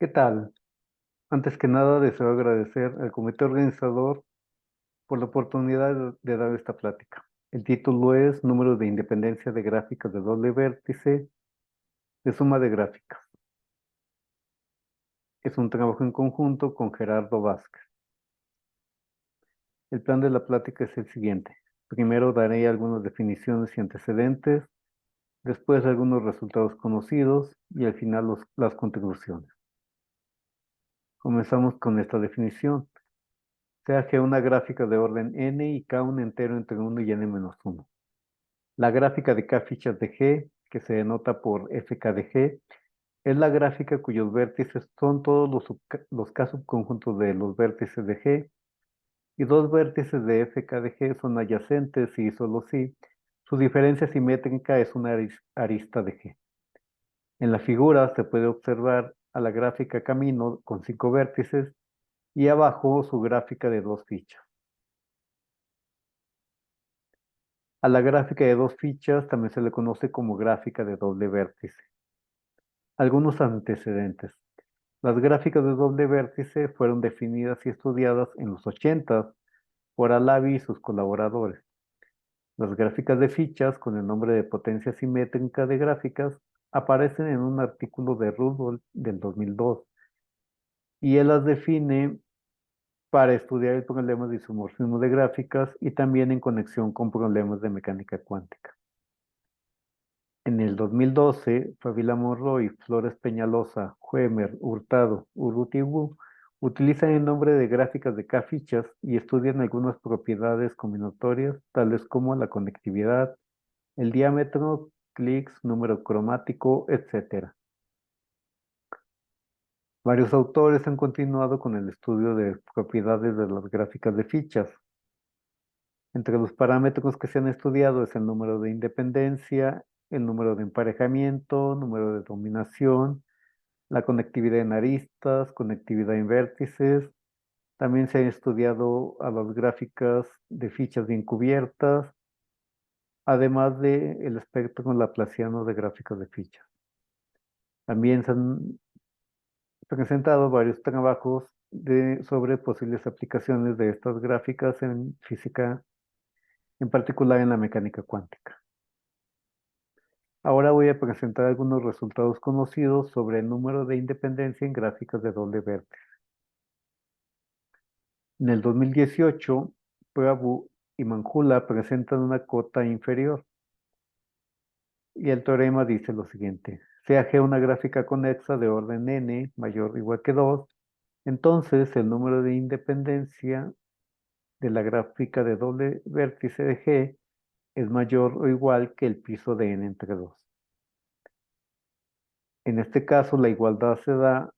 ¿Qué tal? Antes que nada, deseo agradecer al comité organizador por la oportunidad de dar esta plática. El título es Número de independencia de gráficas de doble vértice de suma de gráficas. Es un trabajo en conjunto con Gerardo Vázquez. El plan de la plática es el siguiente. Primero daré algunas definiciones y antecedentes, después algunos resultados conocidos y al final las contribuciones. Comenzamos con esta definición. Sea G una gráfica de orden n y K un entero entre 1 y n-1. La gráfica de K fichas de G, que se denota por FK de G, es la gráfica cuyos vértices son todos los K subconjuntos de los vértices de G y dos vértices de FK de G son adyacentes y solo si su diferencia simétrica es una arista de G. En la figura se puede observar a la gráfica camino con 5 vértices y abajo su gráfica de dos fichas. A la gráfica de dos fichas también se le conoce como gráfica de doble vértice. Algunos antecedentes. Las gráficas de doble vértice fueron definidas y estudiadas en los 80 por Alavi y sus colaboradores. Las gráficas de fichas, con el nombre de potencia simétrica de gráficas, aparecen en un artículo de Rudolph del 2002 y él las define para estudiar el problema de isomorfismo de gráficas y también en conexión con problemas de mecánica cuántica. En el 2012, Fabiola Monroy, Flores Peñalosa, Huemer, Hurtado, Urrutigu utilizan el nombre de gráficas de K-fichas y estudian algunas propiedades combinatorias, tales como la conectividad, el diámetro, clics, número cromático, etc. Varios autores han continuado con el estudio de propiedades de las gráficas de fichas. Entre los parámetros que se han estudiado es el número de independencia, el número de emparejamiento, número de dominación, la conectividad en aristas, conectividad en vértices. También se han estudiado a las gráficas de fichas bien cubiertas, además del espectro laplaciano de gráficas de fichas. También se han presentado varios trabajos sobre posibles aplicaciones de estas gráficas en física, en particular en la mecánica cuántica. Ahora voy a presentar algunos resultados conocidos sobre el número de independencia en gráficas de doble vértice. En el 2018, Prabhu y Manjula presentan una cota inferior y el teorema dice lo siguiente. Sea G una gráfica conexa de orden n mayor o igual que 2, entonces el número de independencia de la gráfica de doble vértice de G es mayor o igual que el piso de n entre 2. En este caso, la igualdad se da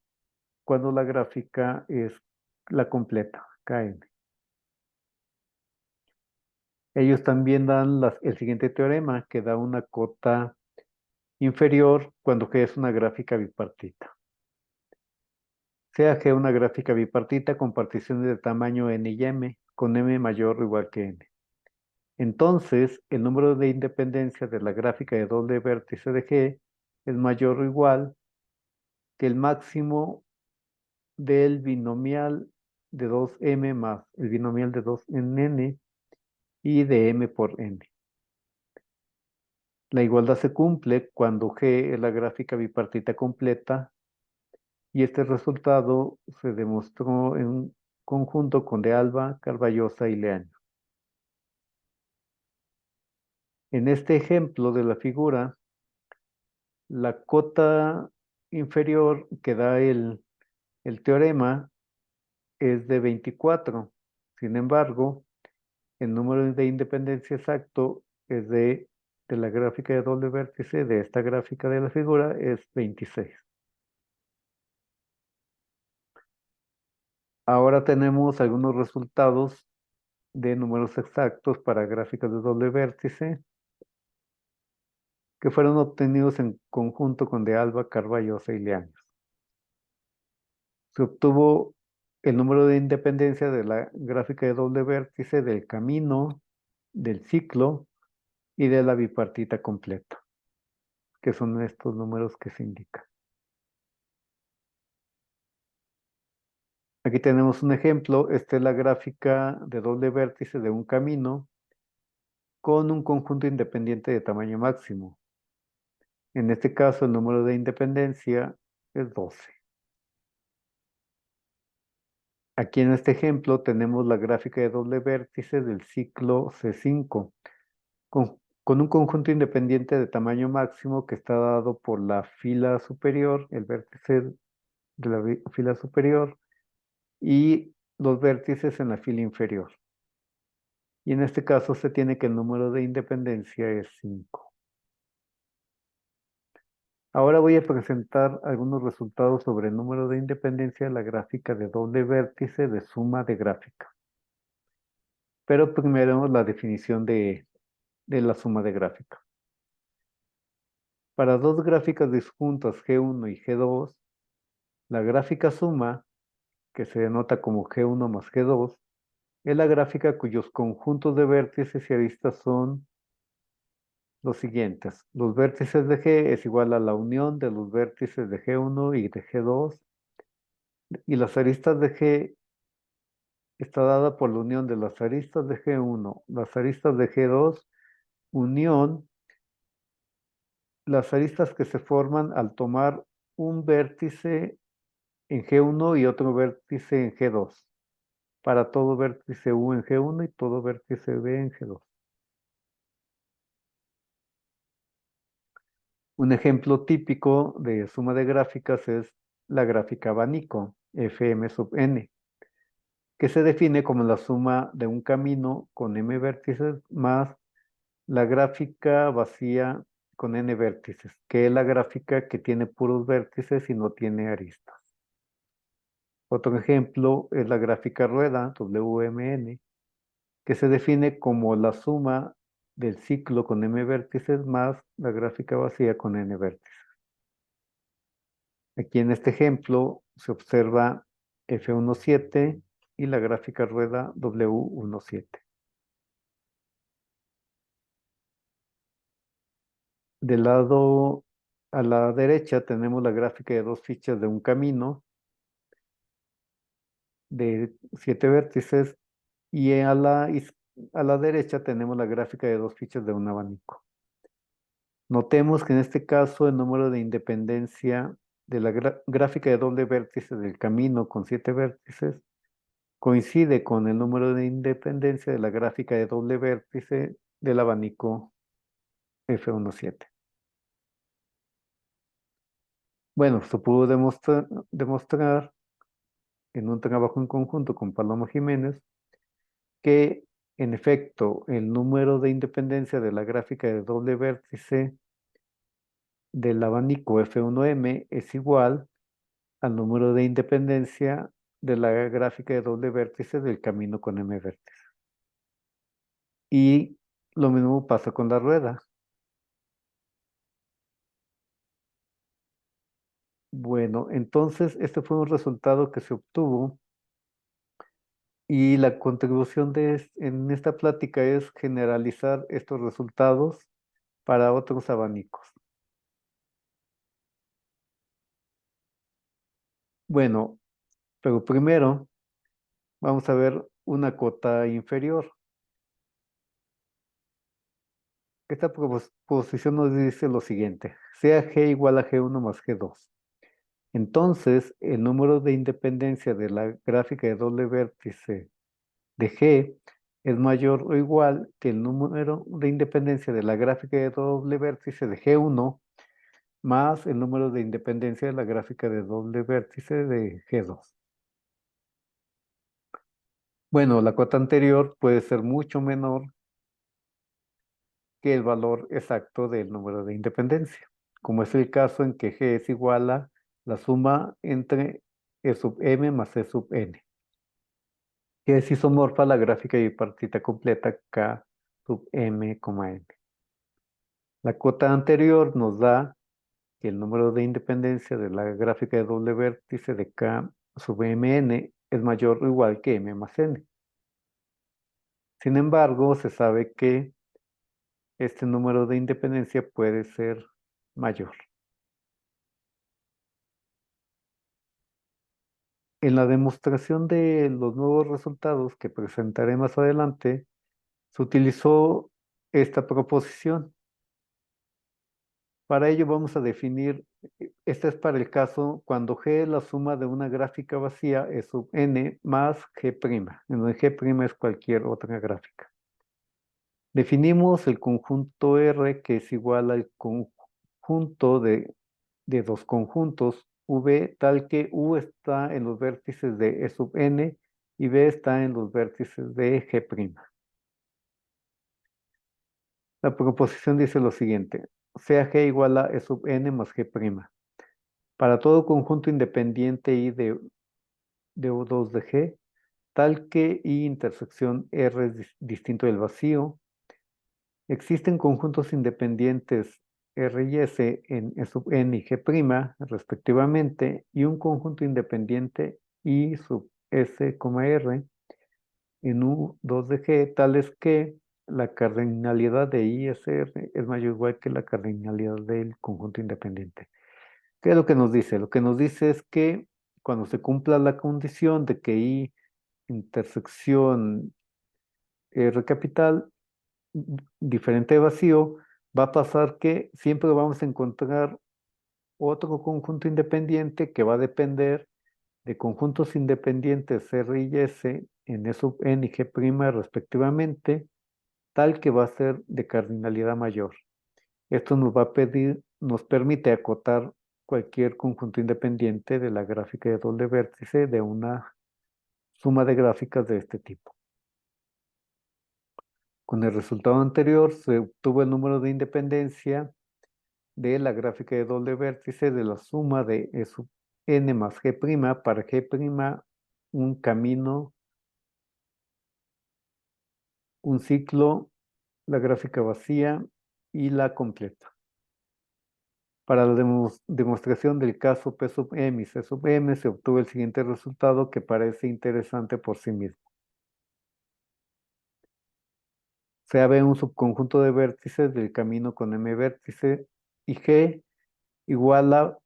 cuando la gráfica es la completa, Kn. Ellos también dan el siguiente teorema, que da una cota inferior cuando G es una gráfica bipartita. Sea G una gráfica bipartita con particiones de tamaño n y m, con m mayor o igual que n. Entonces, el número de independencia de la gráfica de doble vértice de G es mayor o igual que el máximo del binomial de 2m más el binomial de 2 en n y de m por n. La igualdad se cumple cuando G es la gráfica bipartita completa y este resultado se demostró en conjunto con De Alba, Carballosa y Leaño. En este ejemplo de la figura, la cota inferior que da el teorema es de 24. Sin embargo, el número de independencia exacto es de la gráfica de doble vértice, de esta gráfica de la figura, es 26. Ahora tenemos algunos resultados de números exactos para gráficas de doble vértice que fueron obtenidos en conjunto con De Alba, Carballosa y Leaños. Se obtuvo el número de independencia de la gráfica de doble vértice del camino, del ciclo y de la bipartita completa, que son estos números que se indican. Aquí tenemos un ejemplo. Esta es la gráfica de doble vértice de un camino con un conjunto independiente de tamaño máximo. En este caso, el número de independencia es 12. Aquí en este ejemplo tenemos la gráfica de doble vértice del ciclo C5, con un conjunto independiente de tamaño máximo que está dado por la fila superior, el vértice de la fila superior y los vértices en la fila inferior. Y en este caso se tiene que el número de independencia es 5. Ahora voy a presentar algunos resultados sobre el número de independencia de la gráfica de doble vértice de suma de gráfica. Pero primero la definición de la suma de gráfica. Para dos gráficas disjuntas G1 y G2, la gráfica suma, que se denota como G1 más G2, es la gráfica cuyos conjuntos de vértices y aristas son los siguientes. Los vértices de G es igual a la unión de los vértices de G1 y de G2, y las aristas de G está dada por la unión de las aristas de G1, las aristas de G2, unión las aristas que se forman al tomar un vértice en G1 y otro vértice en G2, para todo vértice U en G1 y todo vértice B en G2. Un ejemplo típico de suma de gráficas es la gráfica abanico, Fm sub n, que se define como la suma de un camino con m vértices más la gráfica vacía con n vértices, que es la gráfica que tiene puros vértices y no tiene aristas. Otro ejemplo es la gráfica rueda, WMN, que se define como la suma del ciclo con m vértices más la gráfica vacía con n vértices. Aquí en este ejemplo se observa F17 y la gráfica rueda W17. Del lado a la derecha tenemos la gráfica de dos fichas de un camino de 7 vértices y a la derecha tenemos la gráfica de dos fichas de un abanico. Notemos que en este caso el número de independencia de la gráfica de doble vértice del camino con 7 vértices coincide con el número de independencia de la gráfica de doble vértice del abanico F17. Bueno, se pudo demostrar en un trabajo en conjunto con Paloma Jiménez que, en efecto, el número de independencia de la gráfica de doble vértice del abanico F1M es igual al número de independencia de la gráfica de doble vértice del camino con M vértices. Y lo mismo pasa con la rueda. Bueno, entonces este fue un resultado que se obtuvo y la contribución en esta plática es generalizar estos resultados para otros abanicos. Bueno, pero primero vamos a ver una cota inferior. Esta proposición nos dice lo siguiente: sea G igual a G1 más G2. Entonces, el número de independencia de la gráfica de doble vértice de G es mayor o igual que el número de independencia de la gráfica de doble vértice de G1 más el número de independencia de la gráfica de doble vértice de G2. Bueno, la cota anterior puede ser mucho menor que el valor exacto del número de independencia, como es el caso en que G es igual a la suma entre E sub m más E sub n, que es isomorfa a la gráfica bipartita completa K sub m, n. La cota anterior nos da que el número de independencia de la gráfica de doble vértice de K sub mn es mayor o igual que m más n. Sin embargo, se sabe que este número de independencia puede ser mayor. En la demostración de los nuevos resultados que presentaré más adelante, se utilizó esta proposición. Para ello vamos a definir, este es para el caso cuando G es la suma de una gráfica vacía E sub n más G', en donde G' es cualquier otra gráfica. Definimos el conjunto R que es igual al conjunto de dos conjuntos V tal que U está en los vértices de E sub n y B está en los vértices de G'. La proposición dice lo siguiente, sea G igual a E sub n más G'. Para todo conjunto independiente I de U2 de G, tal que I intersección R es distinto del vacío, existen conjuntos independientes R y S en E sub n y G', respectivamente, y un conjunto independiente I sub S, R en U2 de G, tales que la cardinalidad de ISR es mayor o igual que la cardinalidad del conjunto independiente. ¿Qué es lo que nos dice? Lo que nos dice es que cuando se cumpla la condición de que I intersección R capital diferente de vacío, va a pasar que siempre vamos a encontrar otro conjunto independiente que va a depender de conjuntos independientes R y S en E sub n y G' respectivamente, tal que va a ser de cardinalidad mayor. Esto nos va a pedir, nos permite acotar cualquier conjunto independiente de la gráfica de doble vértice de una suma de gráficas de este tipo. Con el resultado anterior se obtuvo el número de independencia de la gráfica de doble vértice de la suma de E sub n más G' para G' un camino, un ciclo, la gráfica vacía y la completa. Para la demostración del caso P sub m y C sub m se obtuvo el siguiente resultado que parece interesante por sí mismo. Sea B un subconjunto de vértices del camino con M vértice y G igual a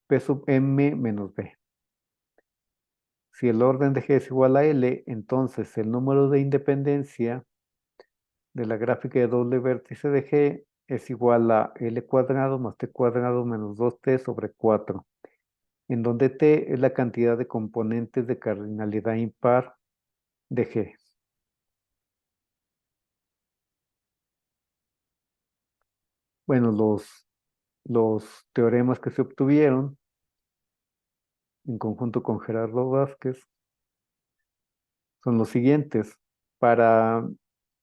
P sub m menos B. Si el orden de G es igual a L, entonces el número de independencia de la gráfica de doble vértice de G es igual a L cuadrado más T cuadrado menos 2T sobre 4, en donde T es la cantidad de componentes de cardinalidad impar de G. Bueno, los teoremas que se obtuvieron en conjunto con Gerardo Vázquez son los siguientes. Para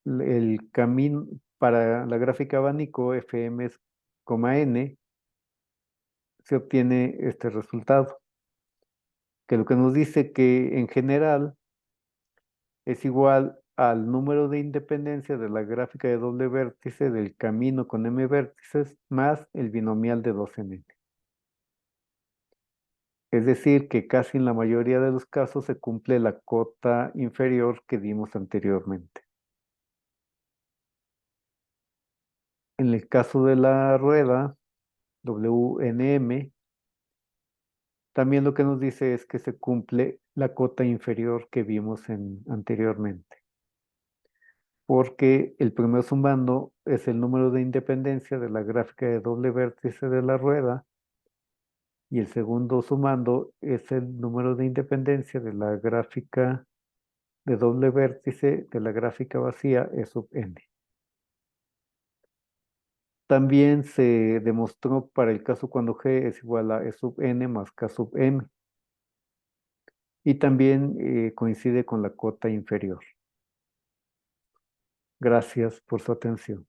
el camino, para la gráfica abanico Fm, n, se obtiene este resultado, que lo que nos dice que en general es igual al número de independencia de la gráfica de doble vértice del camino con m vértices más el binomial de 2n. Es decir, que casi en la mayoría de los casos se cumple la cota inferior que dimos anteriormente. En el caso de la rueda, WNM, también lo que nos dice es que se cumple la cota inferior que vimos anteriormente, porque el primer sumando es el número de independencia de la gráfica de doble vértice de la rueda y el segundo sumando es el número de independencia de la gráfica de doble vértice de la gráfica vacía E sub n. También se demostró para el caso cuando G es igual a E sub n más K sub m. Y también coincide con la cota inferior. Gracias por su atención.